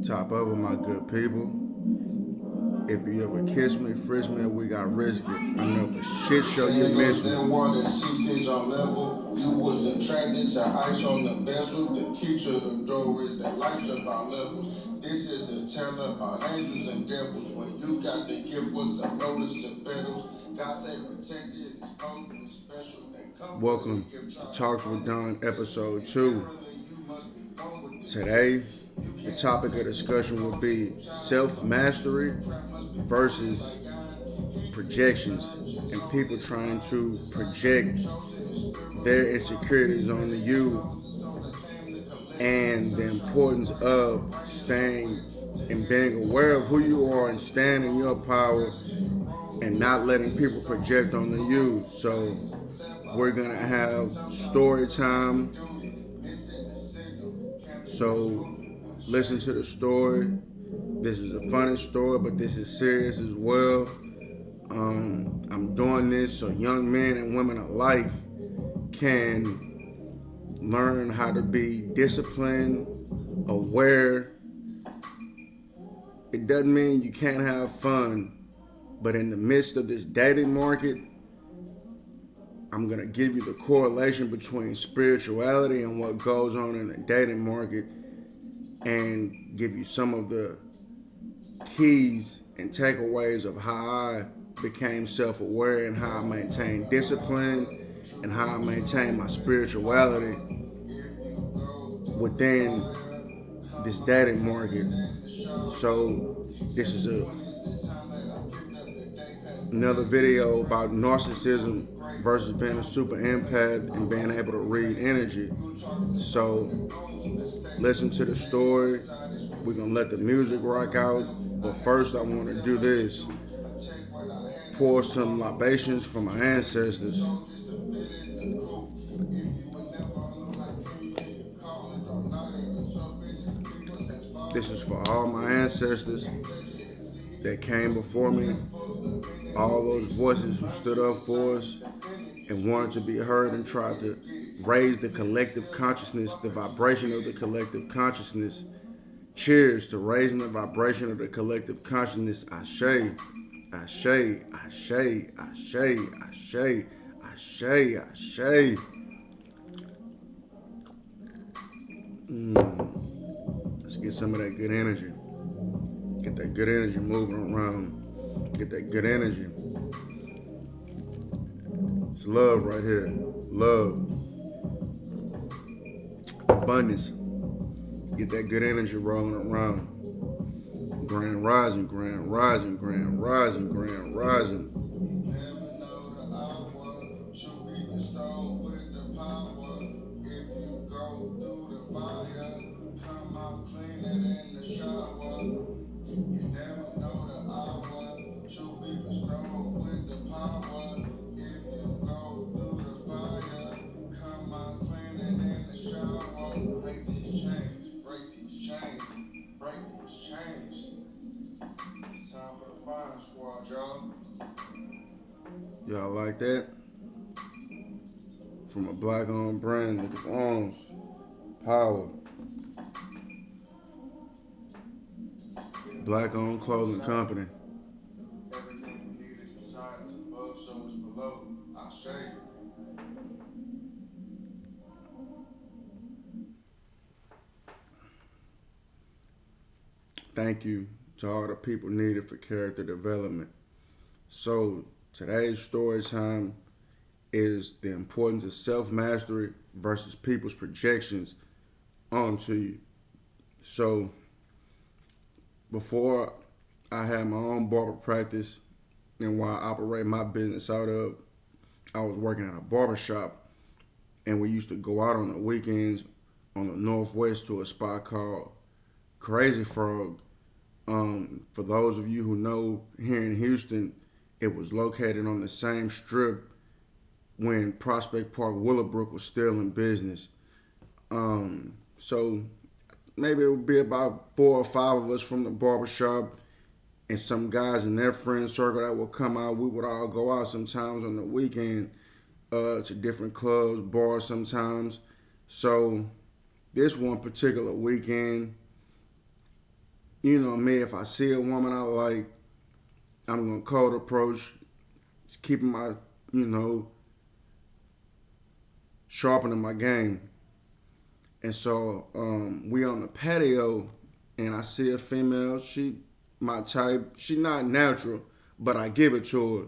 Top of it, my good people. If you ever kiss me, frisk me, we got risk it. I know for shit show you miss me. Then one and 6 inch on level. You was attracted to ice on the bezel. The key to the door is that life's about levels. This is a tale about angels and devils. When you got the gift, what's a notice to petals? God say protected, it's potent, it's special. Welcome to Talks with Don, episode 2. Today, the topic of discussion will be self-mastery versus projections and people trying to project their insecurities onto you and the importance of staying and being aware of who you are and standing in your power and not letting people project onto you. So we're gonna have story time. So listen to the story. This is a funny story, but this is serious as well. I'm doing this so young men and women alike can learn how to be disciplined, aware. It doesn't mean you can't have fun, but in the midst of this dating market, I'm going to give you the correlation between spirituality and what goes on in the dating market and give you some of the keys and takeaways of how I became self-aware and how I maintain discipline and how I maintain my spirituality within this dating market. So this is another video about narcissism versus being a super empath and being able to read energy. So listen to the story. We're gonna let the music rock out. But first I want to do this. Pour some libations from my ancestors. This is for all my ancestors that came before me, all those voices who stood up for us and wanted to be heard and tried to raise the collective consciousness, the vibration of the collective consciousness. Cheers to raising the vibration of the collective consciousness. Ashe, ashe, ashe, ashe, ashe, ashe, ashe. Let's get some of that good energy. Get that good energy moving around. Get that good energy. It's love right here. Love. Abundance. Get that good energy rolling around. Grand rising, grand rising, grand rising, grand rising. Y'all like that? From a black-owned brand, look at the arms. Power. Black-owned clothing company. Everything we need is inside us, above, so is below. Ashe. Thank you to all the people needed for character development. So today's story time is the importance of self-mastery versus people's projections onto you. So before I had my own barber practice and while I operate my business out of, I was working at a barber shop, and we used to go out on the weekends on the Northwest to a spot called Crazy Frog. For those of you who know, here in Houston, it was located on the same strip when Prospect Park Willowbrook was still in business. So maybe it would be about 4 or 5 of us from the barbershop and some guys in their friend circle that would come out. We would all go out sometimes on the weekend to different clubs, bars sometimes. So this one particular weekend, you know me, if I see a woman I like, I'm gonna cold approach, just keeping my, you know, sharpening my game. And so we on the patio, and I see a female. She my type. She not natural, but I give it to her.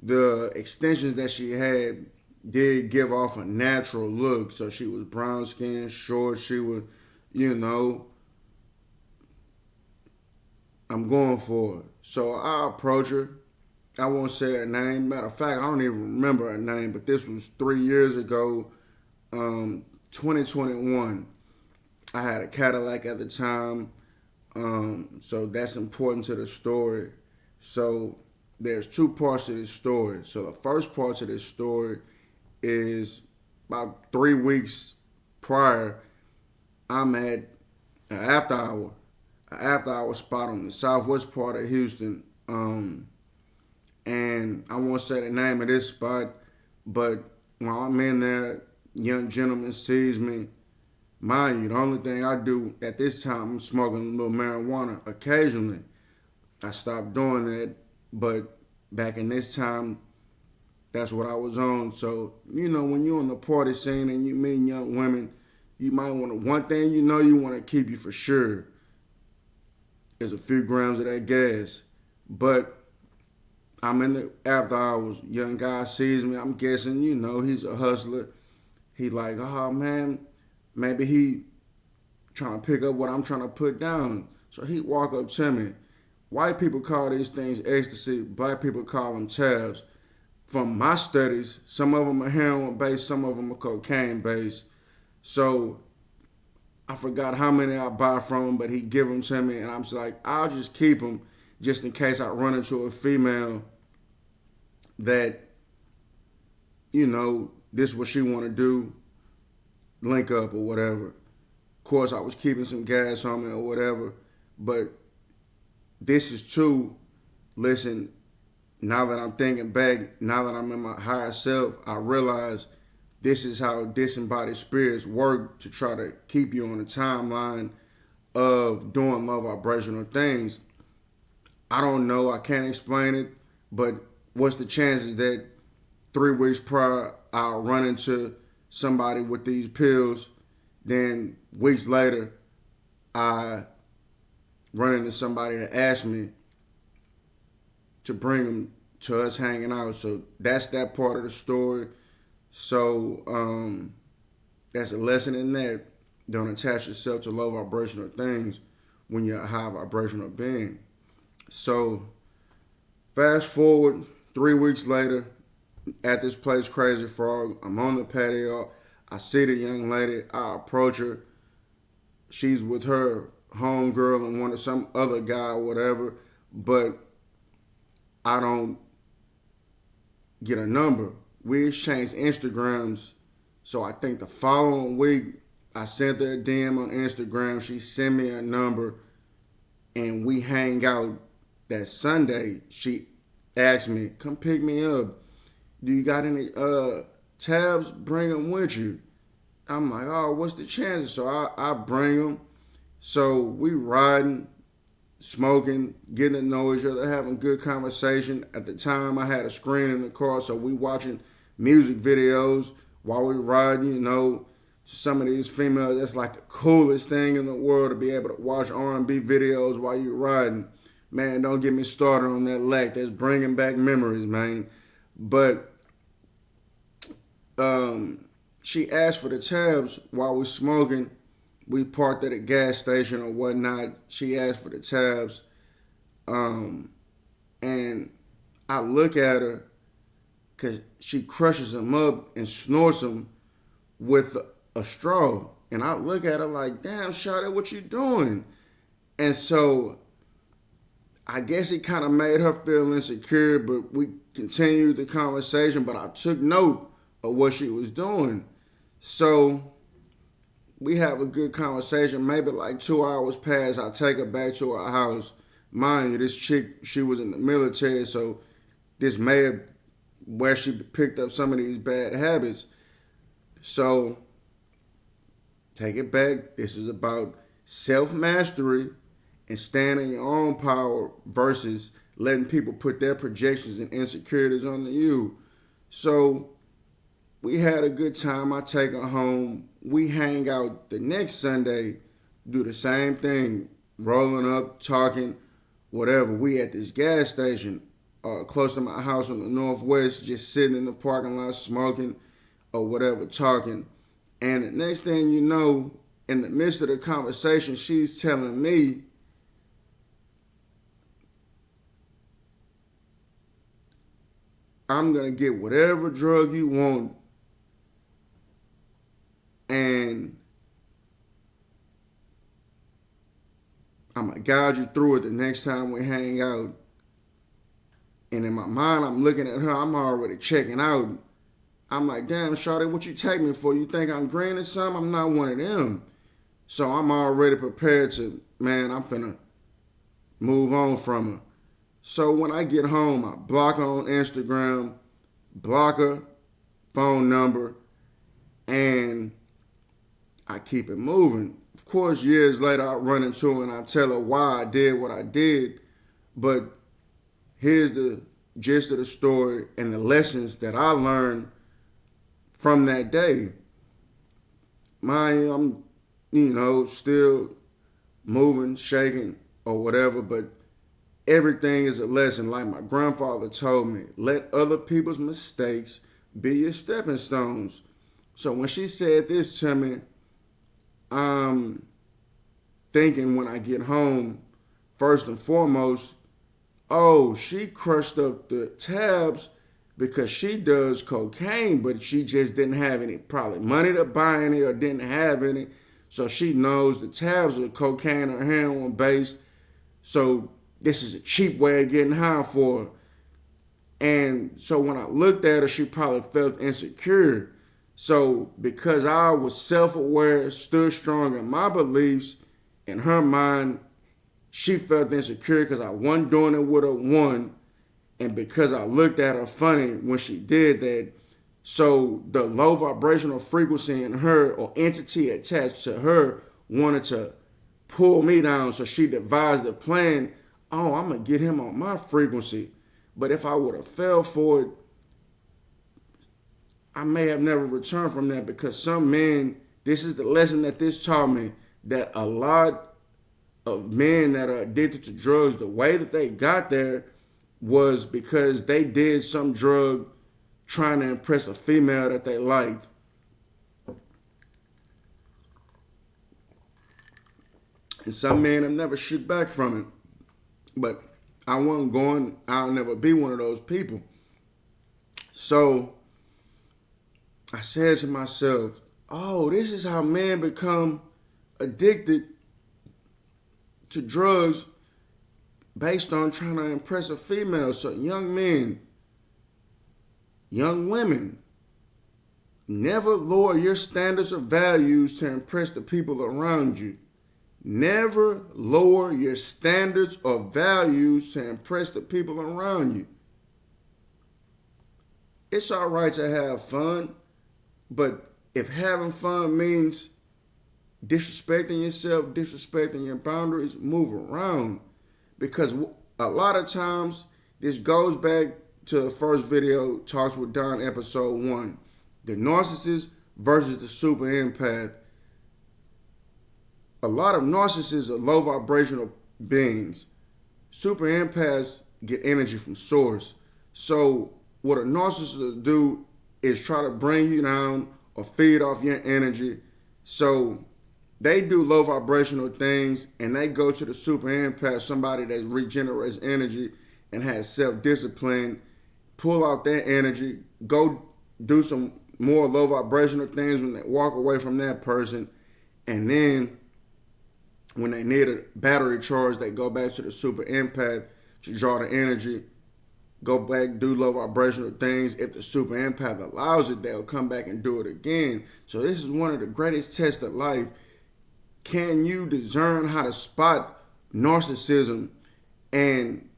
The extensions that she had did give off a natural look. So she was brown skinned, short. She was, you know, I'm going for it. So I approach her. I won't say her name. Matter of fact, I don't even remember her name, but this was 3 years ago, 2021. I had a Cadillac at the time, so that's important to the story. So there's two parts to this story. So the first part to this story is about 3 weeks prior. I'm at an after hour spot on the southwest part of Houston, and I won't say the name of this spot, but while I'm in there, young gentleman sees me. Mind you, the only thing I do at this time, I'm smoking a little marijuana occasionally. I stopped doing that, but back in this time, that's what I was on. So, you know, when you're on the party scene and you meet young women, you might want to, one thing you know you want to keep you for sure is a few grams of that gas. But I'm in the after hours, young guy sees me, I'm guessing, you know, he's a hustler. He like, oh man, maybe he trying to pick up what I'm trying to put down. So he walk up to me. White people call these things ecstasy. Black people call them tabs. From my studies, some of them are heroin based, some of them are cocaine based. So I forgot how many I buy from him, but he give them to me, and I'm just like, I'll just keep them just in case I run into a female that, you know, this is what she want to do, link up or whatever. Of course, I was keeping some gas on me or whatever, but this is too, listen, now that I'm thinking back, now that I'm in my higher self, I realize this is how disembodied spirits work to try to keep you on the timeline of doing low vibrational things. I don't know, I can't explain it, but what's the chances that 3 weeks prior I'll run into somebody with these pills, then weeks later I run into somebody that asked me to bring them to us hanging out. So that's that part of the story. So that's a lesson in that. Don't attach yourself to low vibrational things when you're a high vibrational being. So fast forward 3 weeks later, at this place, Crazy Frog, I'm on the patio. I see the young lady. I approach her. She's with her homegirl and one of some other guy or whatever, but I don't get a number. We exchanged Instagrams, so I think the following week I sent her a DM on Instagram. She sent me a number, and we hang out. That Sunday, she asked me, "Come pick me up. Do you got any tabs? Bring them with you." I'm like, "Oh, what's the chances?" So I bring them. So we riding, smoking, getting to know each other, having good conversation. At the time, I had a screen in the car, so we watching music videos while we riding. You know, some of these females, that's like the coolest thing in the world to be able to watch R&B videos while you riding. Man, don't get me started on that lack. That's bringing back memories, man. But she asked for the tabs while we smoking. We parked at a gas station or whatnot. She asked for the tabs. And I look at her because she crushes them up and snorts them with a straw. And I look at her like, damn, Shawty, what you doing? And so I guess it kind of made her feel insecure, but we continued the conversation, but I took note of what she was doing. So we have a good conversation. Maybe like 2 hours pass. I take her back to her house. Mind you, this chick, she was in the military, so this may have where she picked up some of these bad habits. So take it back. This is about self-mastery and stand in your own power versus letting people put their projections and insecurities onto you. So we had a good time. I take her home. We hang out the next Sunday, do the same thing, rolling up, talking, whatever. We at this gas station close to my house on the northwest, just sitting in the parking lot smoking or whatever, talking. And the next thing you know, in the midst of the conversation, she's telling me, I'm going to get whatever drug you want and I'm going to guide you through it the next time we hang out. And in my mind, I'm looking at her. I'm already checking out. I'm like, damn, shawty, what you take me for? You think I'm green or something? I'm not one of them. So I'm already prepared to, man, I'm finna move on from her. So when I get home, I block her on Instagram, block her phone number, and I keep it moving. Of course, years later, I run into her and I tell her why I did what I did. But here's the gist of the story and the lessons that I learned from that day. I'm, still moving, shaking, or whatever, but everything is a lesson. Like my grandfather told me, let other people's mistakes be your stepping stones. So when she said this to me, I'm thinking when I get home, first and foremost, oh, she crushed up the tabs because she does cocaine, but she just didn't have any probably money to buy any or didn't have any. So she knows the tabs are cocaine or heroin based. So this is a cheap way of getting high for her. And so when I looked at her, she probably felt insecure. So because I was self-aware, stood strong in my beliefs, in her mind, she felt insecure because I wasn't doing it with her, one, and because I looked at her funny when she did that. So the low vibrational frequency in her or entity attached to her wanted to pull me down. So she devised a plan. Oh, I'm going to get him on my frequency. But if I would have fell for it, I may have never returned from that, because some men, this is the lesson that this taught me, that a lot of men that are addicted to drugs, the way that they got there was because they did some drug trying to impress a female that they liked. And some men have never shook back from it. But I wasn't going, I'll never be one of those people. So I said to myself, oh, this is how men become addicted to drugs based on trying to impress a female. So young men, young women, never lower your standards or values to impress the people around you. Never lower your standards or values to impress the people around you. It's all right to have fun, but if having fun means disrespecting yourself, disrespecting your boundaries, move around. Because a lot of times, this goes back to the first video, Talks with Don, episode 1. The narcissist versus the super empath. A lot of narcissists are low vibrational beings. Super empaths get energy from source. So what a narcissist will do is try to bring you down or feed off your energy. So they do low vibrational things and they go to the super empath, somebody that regenerates energy and has self-discipline, pull out that energy, go do some more low vibrational things when they walk away from that person, and then when they need a battery charge, they go back to the super empath to draw the energy, go back, do low vibrational things. If the super empath allows it, they'll come back and do it again. So this is one of the greatest tests of life. Can you discern how to spot narcissism, and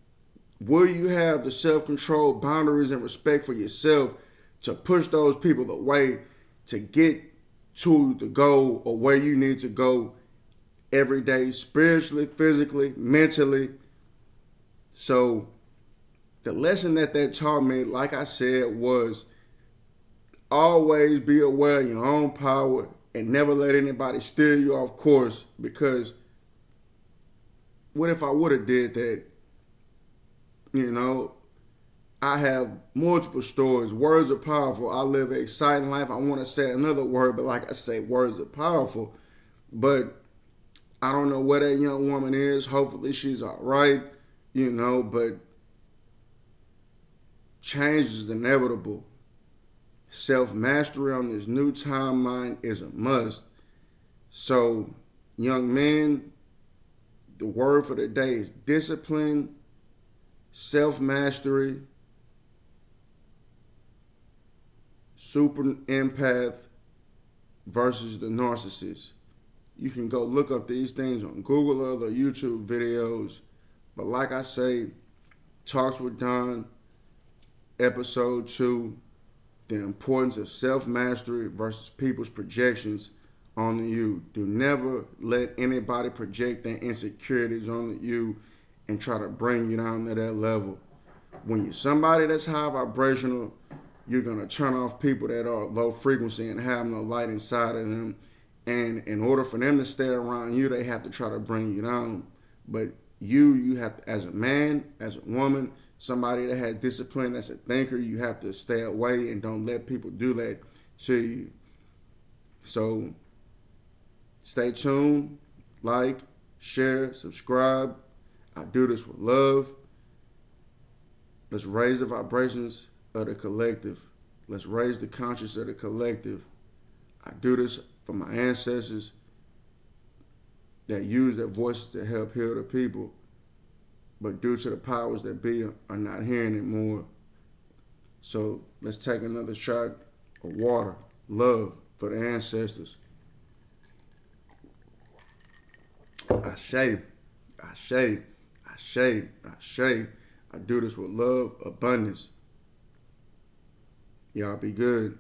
will you have the self-control, boundaries, and respect for yourself to push those people away to get to the goal or where you need to go every day, spiritually, physically, mentally. So the lesson that taught me, like I said, was always be aware of your own power and never let anybody steer you off course. Because what if I would have did that? You know, I have multiple stories. Words are powerful. I live an exciting life. I want to say another word, but like I say, words are powerful. But I don't know where that young woman is. Hopefully she's all right, but change is inevitable. Self-mastery on this new timeline is a must. So, young men, the word for the day is discipline, self-mastery, super empath versus the narcissist. You can go look up these things on Google or other YouTube videos. But like I say, Talks with Don, episode 2, the importance of self-mastery versus people's projections on you. Do never let anybody project their insecurities on you and try to bring you down to that level. When you're somebody that's high vibrational, you're going to turn off people that are low frequency and have no light inside of them. And in order for them to stay around you, they have to try to bring you down. But you have to, as a man, as a woman, somebody that has discipline, that's a thinker, you have to stay away and don't let people do that to you. So stay tuned, like, share, subscribe. I do this with love. Let's raise the vibrations of the collective. Let's raise the conscience of the collective. I do this for my ancestors that use their voices to help heal the people, but due to the powers that be are not hearing it more. So let's take another shot of water, love for the ancestors. Ashe, ashe, ashe, ashe. I do this with love, abundance. Y'all be good.